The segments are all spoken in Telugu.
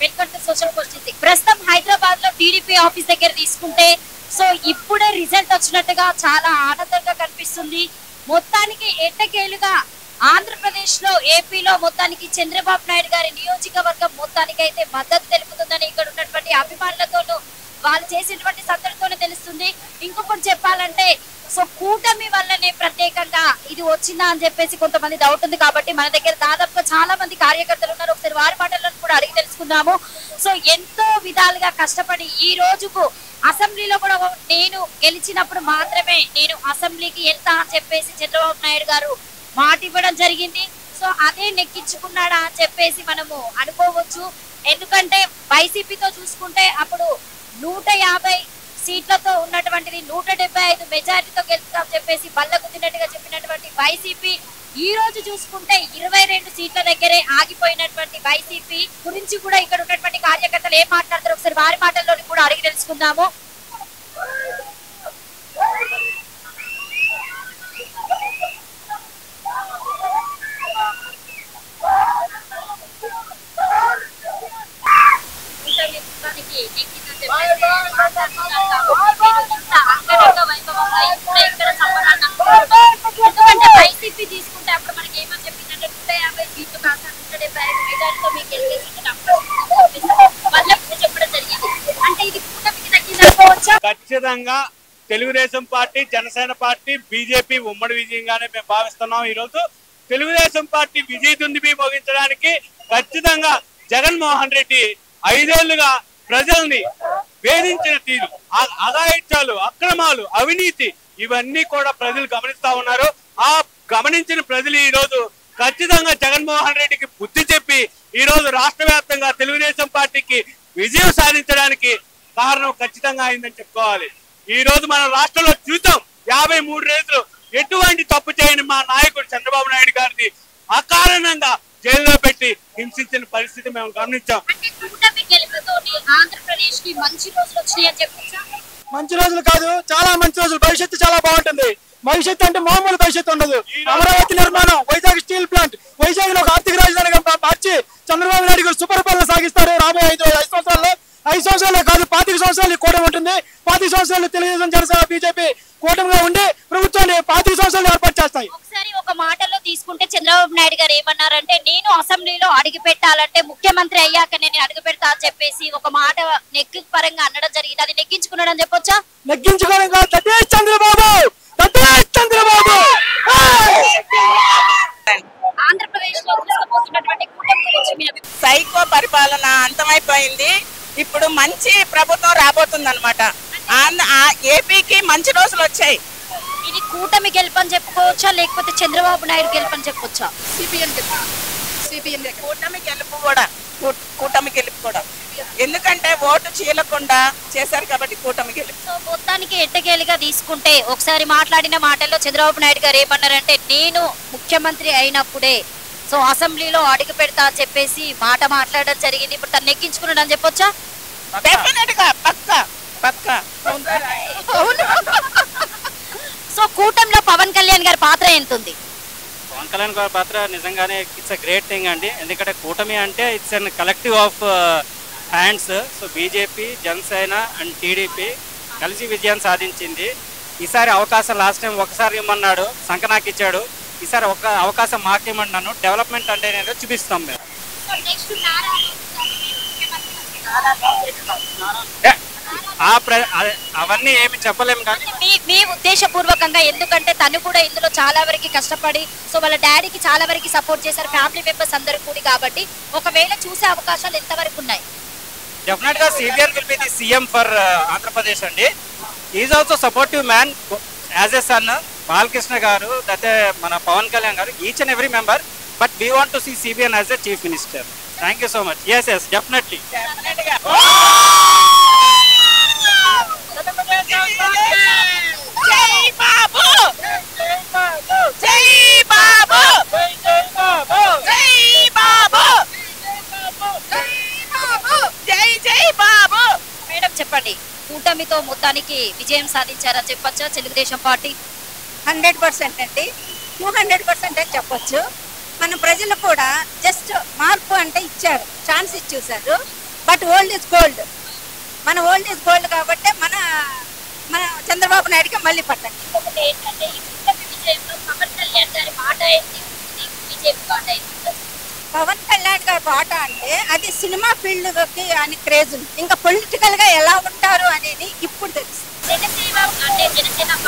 Welcome to social questions. ప్రస్తుతం హైదరాబాద్ లో టీడీపీ ఆఫీస్ దగ్గర తీసుకుంటే సో ఇప్పుడే రిజల్ట్ వచ్చినట్టుగా చాలా ఆనందంగా కనిపిస్తుంది. మొత్తానికి ఎట్టకేలుగా ఆంధ్రప్రదేశ్ లో ఏపీలో మొత్తానికి చంద్రబాబు నాయుడు గారి నియోజకవర్గం మొత్తానికి అయితే మద్దతు తెలుపుతుందని ఇక్కడ ఉన్నటువంటి అభిమానులతోనూ వాళ్ళు చేసేటువంటి సందడితోనే తెలుస్తుంది. ఇంకొకటి చెప్పాలంటే సో కూటమి వల్లనే ప్రత్యేకంగా ఇది వచ్చిందా అని చెప్పేసి కొంతమంది డౌట్ ఉంది. కాబట్టి మన దగ్గర దాదాపుగా చాలా మంది కార్యకర్తలు ఉన్నారు. ఒకసారి వారి మాటలను కూడా అడిగి తెలుసుకుందాము. సో ఎంతో విధాలుగా కష్టపడి ఈ రోజుకు అసెంబ్లీలో కూడా నేను గెలిచినప్పుడు మాత్రమే నేను అసెంబ్లీకి వెళ్తా అని చెప్పేసి చంద్రబాబు నాయుడు గారు మాట ఇవ్వడం జరిగింది. సో అదే నెక్కించుకున్నాడా అని చెప్పేసి మనము అనుకోవచ్చు. ఎందుకంటే వైసీపీతో చూసుకుంటే అప్పుడు 150 సీట్లతో ఉన్నటువంటిది 175 మెజారిటీతో గెలుస్తాం చెప్పేసి బల్ల గుద్దినట్టుగా చెప్పినటువంటి వైసీపీ ఈ రోజు చూసుకుంటే 22 సీట్ల దగ్గరే ఆగిపోయినటువంటి వైసీపీ గురించి కూడా ఇక్కడ ఉన్నటువంటి కార్యకర్తలు ఏం మాట్లాడతారు ఒకసారి వారి మాటల్లోని కూడా అడిగి తెలుసుకుందాము. ఎందుకంటే వైసీపీ తీసుకుంటే అప్పుడు మనకి ఏమని చెప్పిందంటే 150 సీట్లు కాస్త 175 మెజారిటీతో మీకు చెప్పడం జరిగింది. అంటే ఇది కూటమికి తగ్గిందనుకోవచ్చా? ఖచ్చితంగా Telugu Desam party, Janasena party, BJP ఉమ్మడి విజయంగానే మేము భావిస్తున్నాం. ఈ రోజు తెలుగుదేశం పార్టీ విజయ దుందుబి మోగించడానికి ఖచ్చితంగా జగన్మోహన్ రెడ్డి 5 ఏళ్లుగా ప్రజల్ని వేధించిన తీరు, అఘాయిత్యాలు, అక్రమాలు, అవినీతి ఇవన్నీ కూడా ప్రజలు గమనిస్తా ఉన్నారు. ఆ గమనించిన ప్రజలు ఈ రోజు ఖచ్చితంగా జగన్మోహన్ రెడ్డికి బుద్ధి చెప్పి ఈ రోజు రాష్ట్ర వ్యాప్తంగా తెలుగుదేశం పార్టీకి విజయం సాధించడానికి కారణం ఖచ్చితంగా అయిందని చెప్పుకోవాలి. ఈ రోజు మన రాష్ట్రంలో చూద్దాం 53 రోజులు ఎటువంటి తప్పు చేయని మా నాయకుడు చంద్రబాబు నాయుడు గారిని అకారణంగా జైల్లో పెట్టి హింసించిన పరిస్థితి మేము గమనించాం. మంచి రోజులు కాదు, చాలా మంచి రోజులు. భవిష్యత్తు చాలా బాగుంటుంది. భవిష్యత్తు అంటే మామూలు భవిష్యత్తు ఉండదు. అమరావతి నిర్మాణం, వైజాగ్ స్టీల్ ప్లాంట్, వైజాగ్ లో ఒక ఆర్థిక రాజధానిగా మార్చి చంద్రబాబు నాయుడు గారు సుపరిపాలన సాగిస్తారు. రాబోయే 5 సంవత్సరాల్లో 5 సంవత్సరాలే కాదు 25 సంవత్సరాలు కూటమి ఉంటుంది. 25 సంవత్సరాలు తెలుగుదేశం, జనసేన, బీజేపీ కూటమిగా ఉండి ప్రభుత్వాన్ని 25 సంవత్సరాలు ఏర్పాటు చేస్తాయి. ఒకసారి ఒక మాటలో తీసుకుంటే చంద్రబాబు నాయుడు గారు ఏమన్నారంటే నేను అసెంబ్లీలో అడుగు పెట్టాలంటే ముఖ్యమంత్రి అయ్యాక నేను అడుగు పెడతా అని చెప్పేసి ఒక మాట నెగ్గు పరంగా అనడం జరిగింది. అది నెగ్గించుకున్నాడు అని చెప్పొచ్చా? నెగ్గించుకోవడం కాదు, చంద్రబాబు చంద్రబాబు. ఆంధ్రప్రదేశ్ లో తీసుకుపోతున్నటువంటి కూటమి గురించి మీ అభిప్రాయం? సైకో పరిపాలన అంతమైపోయింది. ఇప్పుడు మంచి ప్రభుత్వం రాబోతుంది అనమాట. ఏపీకి మంచి రోజులు వచ్చాయి. ఇది కూటమి గెలుపని చెప్పుకోవచ్చా లేకపోతే చంద్రబాబు నాయుడు గెలుపని చెప్పొచ్చా? కూటమి గెలుపు కూడా ఎందుకంటే ఓటు చీలకుండా చేశారు కాబట్టి కూటమి గెలుపు. సో మొత్తానికి ఎట్టకేలుగా తీసుకుంటే ఒకసారి మాట్లాడిన మాటల్లో చంద్రబాబు నాయుడు గారు ఏమన్నారంటే నేను ముఖ్యమంత్రి అయినప్పుడే సో అసెంబ్లీలో అడుగు పెడతా అని చెప్పేసి మాట మాట్లాడడం జరిగింది. ఇప్పుడు తను నెగ్గించుకున్నాడు అని చెప్పొచ్చా? పక్కా. సో కూటమిలో పవన్ కళ్యాణ్ గారి పాత్ర ఎంత ఉంది? పవన్ కళ్యాణ్ గారి పాత్ర నిజంగానే ఇట్స్ అ గ్రేట్ థింగ్ అండి. ఎందుకంటే కూటమి అంటే it's an collective of hands. So BJP, Janasena and TDP కలిసి విజయాన్ని సాధించింది. ఈసారి అవకాశం లాస్ట్ టైం ఒకసారి ఇమ్మన్నాడు, సంకనాకి ఇచ్చాడు. ఈసారి ఒక అవకాశం మాకేమన్నాను. డెవలప్మెంట్ అంటే నేను చూపిస్తాం మేము. అవన్నీ ఏమి చెప్పలేము కానీ మీ ఉద్దేశపూర్వకంగా, ఎందుకంటే తను కూడా ఇందులో చాలా వరకు కష్టపడి సో వాళ్ళ డాడీకి చాలా వరకు సపోర్ట్ చేశారు, ఫ్యామిలీ మెంబర్స్ అందరూ కూడి. కాబట్టి ఒకవేళ చూసే అవకాశాలు ఎంతవరకు ఉన్నాయి? డెఫినెట్ గా CBN will be the CM for Andhra Pradesh అండి. Is also supportive man as a son. Balakrishna garu, అయితే మన Pavan Kalyan garu, each and every member. But we want to see CBN as a chief minister. Thank you so much. Yes definitely. Madam చెప్పండి, కూటమితో మొత్తానికి విజయం సాధించారని చెప్పొచ్చా తెలుగుదేశం పార్టీ? 100% అండి, 200% అని చెప్పొచ్చు. మన ప్రజలు కూడా జస్ట్ మార్పు అంటే ఇచ్చారు, ఛాన్స్ ఇచ్చేసారు. But old is gold. మన ఓల్డ్ ఈజ్ గోల్డ్ కాబట్టి మన చంద్రబాబు నాయుడుకి మళ్ళీ పట్టండి. ఇంకొకటి ఏంటంటే ఈ కూటమి విజయంలో పవన్ కళ్యాణ్ గారి మాట ఏంటి, బీజేపీ మాట ఏంటి? పవన్ కళ్యాణ్ గారి పాట అంటే అది సినిమా ఫీల్డ్ కి అని క్రేజ్ ఉంది. ఇంకా పొలిటికల్ గా ఎలా ఉంటారు అనేది ఇప్పుడు తెలుసు. Janasena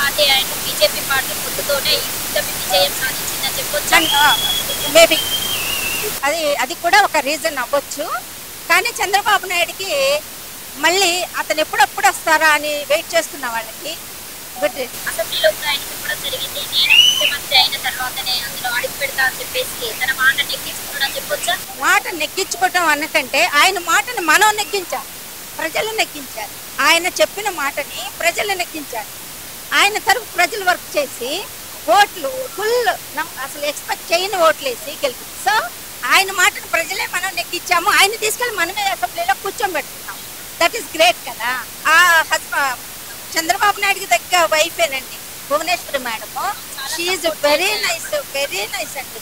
party and BJP party పొత్తుతోనే ఈ కూటమి విజయం సాధించిందని చెప్పొచ్చు. మేబీ అది కూడా ఒక రీజన్ అవ్వచ్చు. కానీ చంద్రబాబు నాయుడుకి మళ్ళీ అతను ఎప్పుడప్పుడు వస్తారా అని వెయిట్ చేస్తున్న వాళ్ళకి గుడ్. అసెంబ్లీలో ఆయన చెప్పడం జరిగింది, నేను ముఖ్యమంత్రి అయిన తర్వాతనే అందులో అడుగు పెడతా అని చెప్పేసి తన మాట నెగ్గించుకోవడం చెప్పొచ్చా? మాట నెగ్గించుకోవటం అన్నకంటే ఆయన మాటని మనం నెగ్గించాలి, ప్రజలు నెగ్గించాలి. ఆయన చెప్పిన మాటని ప్రజలు నెగ్గించాలి. ఆయన తరపు ప్రజలు వర్క్ చేసి ఓట్లు ఫుల్ అసలు ఎక్స్పెక్ట్ చేయని ఓట్లు వేసి గెలిపి. సో ఆయన మాటను ప్రజలే మనం నెగ్గించాము. ఆయన తీసుకెళ్ళి మనమే అసెంబ్లీలో కూర్చోబెట్టుకున్నాం. దట్ ఈస్ గ్రేట్ కదా. ఆ చంద్రబాబు నాయుడుకి దగ్గర వైఫేనండి Bhuvaneswari madam. She very nice అండి.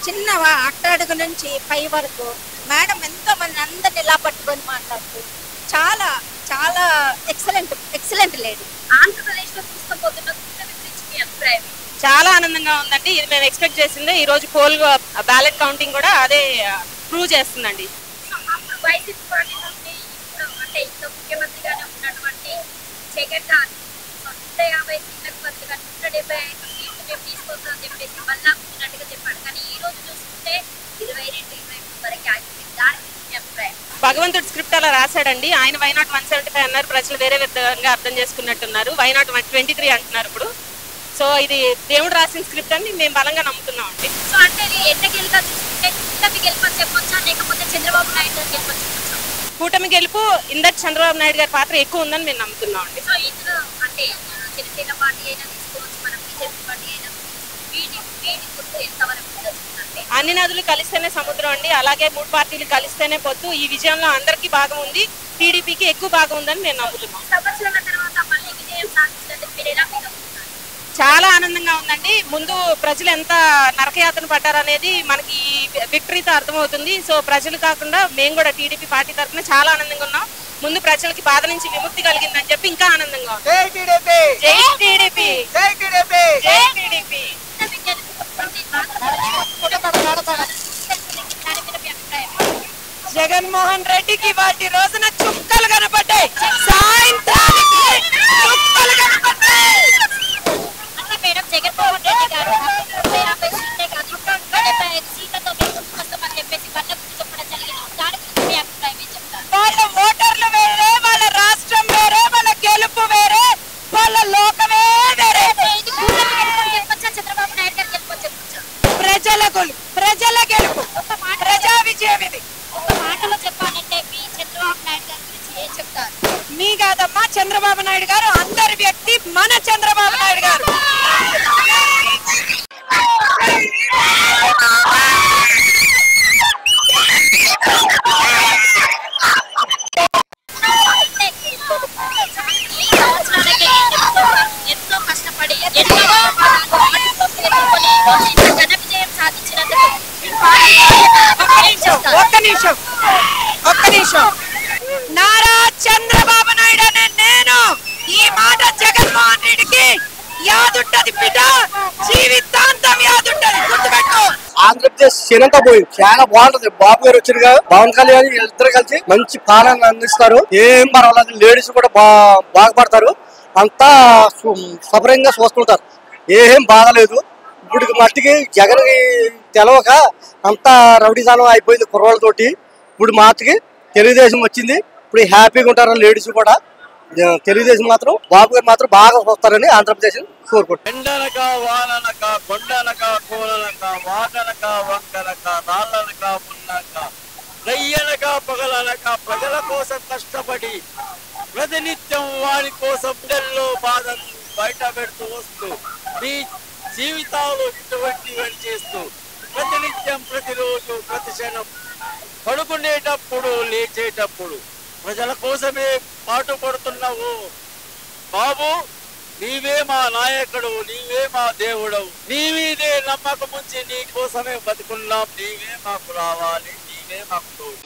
చిన్న అట్టడుగు నుంచి పై వరకు మేడం ఎంతో మంది అందరిని ఇలా పట్టుకొని మాట్లాడుతూ చాలా చాలా ఎక్సలెంట్ లేడీ. ఆంధ్రప్రదేశ్ లో తీసుకుపోతున్న కూటమి గురించి మీ అభిప్రాయం? చాలా ఆనందంగా ఉందండి. ఇది మేము ఎక్స్పెక్ట్ చేసింది. ఈ రోజు పోల్ బ్యాలెట్ కౌంటింగ్ కూడా అదే ప్రూవ్ చేస్తుందండి. వైసీపీ పార్టీ నుండి ఇప్పుడు అంటే ఇంకా ముఖ్యమంత్రిగానే ఉన్నటువంటి జగన్ గారు 150 సీట్లకు బదులుగా 175 సీట్లు మేము తీసుకొస్తామని చెప్పేసి మళ్ళా కూర్చున్నట్టుగా చెప్పాడు. కానీ ఈ రోజు చూసుకుంటే 22-23 వరకు ఆగింది. దాని గురించి మీ అభిప్రాయం? భగవంతుడు స్క్రిప్ట్ అలా రాశాడండి. ఆయన వైనాట్ 175 అన్నారు, ప్రజలు వేరే విధంగా అర్థం చేసుకున్నట్టున్నారు. వైనాట్ 123 అంటున్నారు ఇప్పుడు. సో ఇది దేవుడు రాసిన స్క్రిప్ట్ అని మేము బలంగా నమ్ముతున్నాం అండి. సో అంటే ఎట్టగెలుగా చూసుకుంటే కూటమి గెలుపని చెప్పొచ్చా లేకపోతే చంద్రబాబు నాయుడు గారు గెలుపని చెప్పొచ్చా? కూటమి గెలుపు ఇందరు చంద్రబాబు నాయుడు గారి పాత్ర ఎక్కువ ఉందని మేము నమ్ముతున్నాం అండి. సో ఇందులో అంటే జనసేన పార్టీ అయినా తీసుకోవచ్చు, మనం బీజేపీ పార్టీ అయినా వీడి పొత్తు ఎంతవరకు ఉందంటే అన్ని నదులు కలిస్తేనే సముద్రం అండి. అలాగే 3 పార్టీలు కలిస్తేనే పొత్తు. ఈ విజయంలో అందరికీ భాగం ఉంది, టీడీపీకి ఎక్కువ భాగం ఉందని మేము నమ్ముతున్నాం. సంవత్సరాల తర్వాత మళ్ళీ విజయం సాధించినట్టు మీరు ఎలా ఫీల్ అవుతున్నారు? చాలా ఆనందంగా ఉందండి. ముందు ప్రజలు ఎంత నరకయాతన పడ్డారనేది మనకి విక్టరీతో అర్థమవుతుంది. సో ప్రజలు కాకుండా మేము కూడా టీడీపీ పార్టీ తరఫున చాలా ఆనందంగా ఉన్నాం. ముందు ప్రజలకి బాధ నుంచి విముక్తి కలిగిందని చెప్పి ఇంకా ఆనందంగా ఉంది. జై టీడీపీ, జై టీడీపీ, జై టీడీపీ, జై టీడీపీ. జగన్మోహన్ రెడ్డికి వాటి రోజున చుక్కలు కనపడ్డాయి, సాయంత్రానికి చుక్కలు కనపడ్డాయి. అంటే మేడం జగన్మోహన్ రెడ్డి గారు 150 సీట్లే కాదు 175 సీట్లతో వస్తామని చెప్పేసి వాళ్ళ గురించి చెప్పడం జరిగింది. దాని గురించి మీ అభిప్రాయం ఏం చెప్తారు? వాళ్ళ ఓటర్లు వేరే, వాళ్ళ రాష్ట్రం వేరే, వాళ్ళ గెలుపు వేరే, వాళ్ళ లోకమే వేరే. ఇది కూటమి గెలుపని చెప్పొచ్చా, చంద్రబాబు నాయుడు గారు గెలుపని చెప్పొచ్చా? ప్రజల గెలుపు, ప్రజా విజయం ఇది. ఒక మాటలో చెప్పాలంటే మీ చంద్రబాబు నాయుడు గారి గురించి ఏం చెప్తారు? మీ కాదమ్మా, చంద్రబాబు నాయుడు గారు అందరి వ్యక్తి, మన చంద్రబాబు నాయుడు గారు. ఎంతో కష్టపడి ఎన్నో ఘన విజయం సాధించినందుకు ఒక్క నిమిషం. నారా చంద్రబాబు నాయుడు అనే నేను ఈ మాట జగన్మోహన్ రెడ్డికి యాదుంటది బిడ్డ, జీవితాంతం యాదుంటది, గుర్తుపెట్టు. ఆంధ్రప్రదేశ్ క్షీణంతో పోయి చాలా బాగుంటది. బాబు గారు వచ్చారుగా, పవన్ కళ్యాణ్ ఇద్దరు కలిసి మంచి పాలన అందిస్తారు. ఏం పర్వాలేదు, లేడీస్ కూడా బాగుపడతారు. అంతా సఫరంగా చూస్తుంటారు, ఏం బాధలేదు. ఇప్పుడు మట్టికి జగన్ తెలవక అంతా రౌడీజానం అయిపోయింది కుర్రోళ్ళతోటి. ఇప్పుడు మాటకి తెలుగుదేశం వచ్చింది, ఇప్పుడు హ్యాపీగా ఉంటారు లేడీస్ కూడా. తెలుగుదేశం మాత్రం బాబు గారు మాత్రం బాగా వస్తారని ఆంధ్రప్రదేశ్ కోరుకుంటారు. ఎండనక వాననక కొండనక కోలనక వాటనక వంకనక రాళ్ళనక మున్నక రయ్యనక పగలనక ప్రజల కోసం కష్టపడి ప్రతినిత్యం వారి కోసం నెల్లో బాధలు బయట పెడుతూ వస్తూ మీ జీవితాలు ఇటువంటివి చేస్తూ ప్రతినిత్యం ప్రతిరోజు ప్రతి క్షణం పడుకునేటప్పుడు లేచేటప్పుడు ప్రజల కోసమే పాటుపడుతున్నావు బాబు. నీవే మా నాయకుడు, నీవే మా దేవుడవు, నీ మీదే నమ్మకం ఉంచి నీ కోసమే బతుకున్నాం. నీవే మాకు రావాలి, నీవే మాకు తోడు.